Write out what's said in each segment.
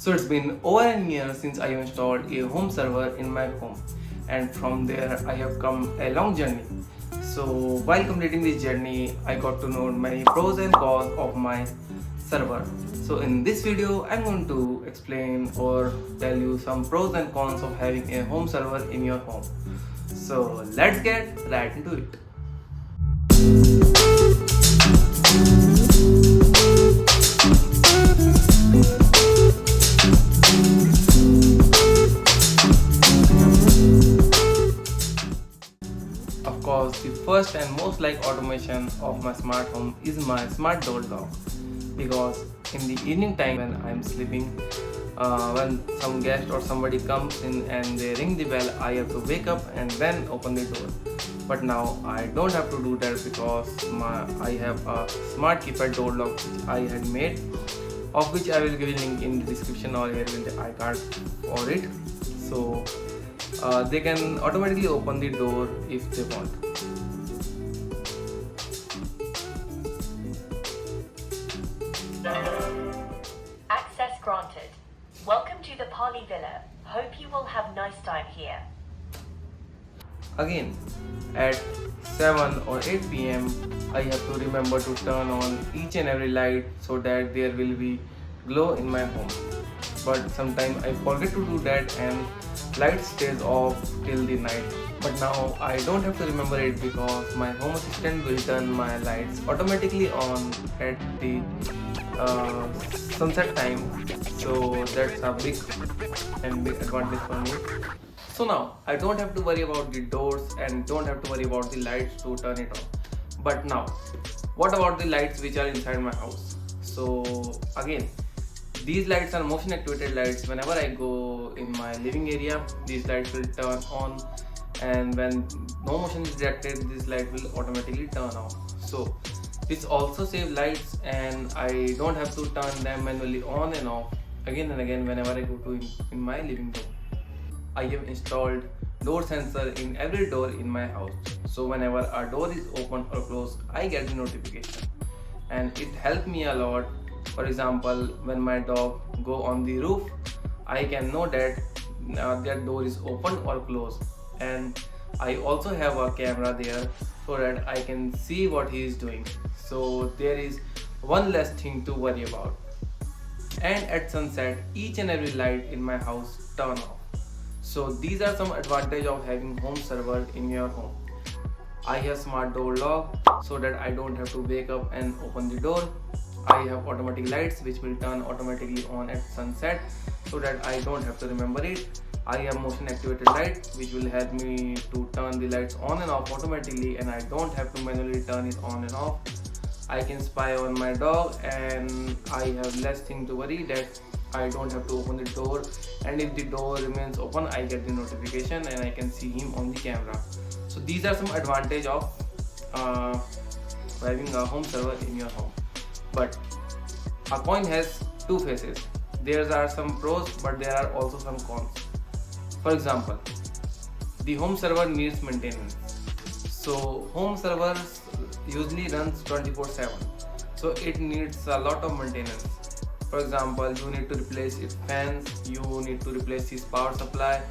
So it's been over a year since I installed a home server in my home, and from there I have come a long journey. So while completing this journey, I got to know many pros and cons of my server. So in this video, I'm going to explain or tell you some pros and cons of having a home server in your home. So let's get right into it. Of course, the first and most liked automation of my smart home is my smart door lock, because in the evening time when I'm sleeping, when some guest or somebody comes in and they ring the bell, I have to wake up and then open the door. But now I don't have to do that because I have a smart keypad door lock which I had made, of which I will give a link in the description or here in the iCard for it. So they can automatically open the door if they want. Access granted. Welcome to the Pali Villa. Hope you will have nice time here. Again, at 7 or 8 pm, I have to remember to turn on each and every light so that there will be glow in my home. But sometimes I forget to do that and light stays off till the night. But now I don't have to remember it because my home assistant will turn my lights automatically on at the sunset time. So that's a big advantage for me. So now I don't have to worry about the doors and don't have to worry about the lights to turn it on. But now, what about the lights which are inside my house? So again, these lights are motion activated lights. Whenever I go in my living area, these lights will turn on, and when no motion is detected, this light will automatically turn off. So this also saves lights and I don't have to turn them manually on and off again and again whenever I go to in my living room. I have installed door sensor in every door in my house. So whenever a door is open or closed, I get the notification, and it helped me a lot. For example, when my dog go on the roof, I can know that that door is open or closed, and I also have a camera there so that I can see what he is doing. So there is one less thing to worry about. And at sunset, each and every light in my house turn off. So these are some advantage of having home server in your home. I have smart door lock so that I don't have to wake up and open the door. I have automatic lights which will turn automatically on at sunset so that I don't have to remember it. I have motion activated light which will help me to turn the lights on and off automatically, and I don't have to manually turn it on and off. I can spy on my dog and I have less thing to worry that I don't have to open the door, and if the door remains open, I get the notification and I can see him on the camera. So these are some advantage of having a home server in your home. But a coin has two faces. There are some pros, but there are also some cons. For example, the home server needs maintenance. So home servers usually runs 24/7. So it needs a lot of maintenance. For example, you need to replace its fans, you need to replace its power supply,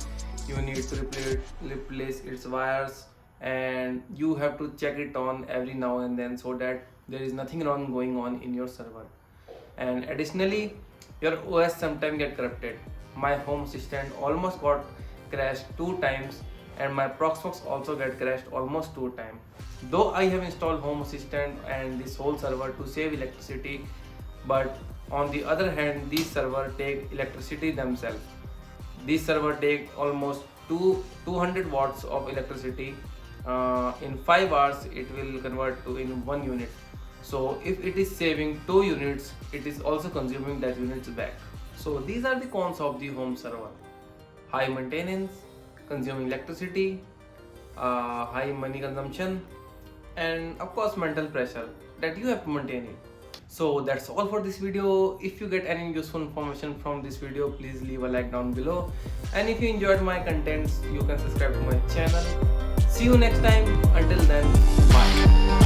you need to replace its wires, and you have to check it on every now and then so that there is nothing wrong going on in your server. And additionally, your OS sometimes get corrupted. My home assistant almost got crashed 2 times, and my Proxmox also got crashed almost 2 times. Though I have installed home assistant and this whole server to save electricity, but on the other hand, these servers take electricity themselves. These servers take almost 200 watts of electricity. In 5 hours, it will convert to in 1 unit. So if it is saving 2 units, it is also consuming that units back. So these are the cons of the home server: high maintenance, consuming electricity, high money consumption, and of course mental pressure that you have to maintain it. So that's all for this video. If you get any useful information from this video, please leave a like down below, and if you enjoyed my contents, you can subscribe to my channel. See you next time. Until then, bye.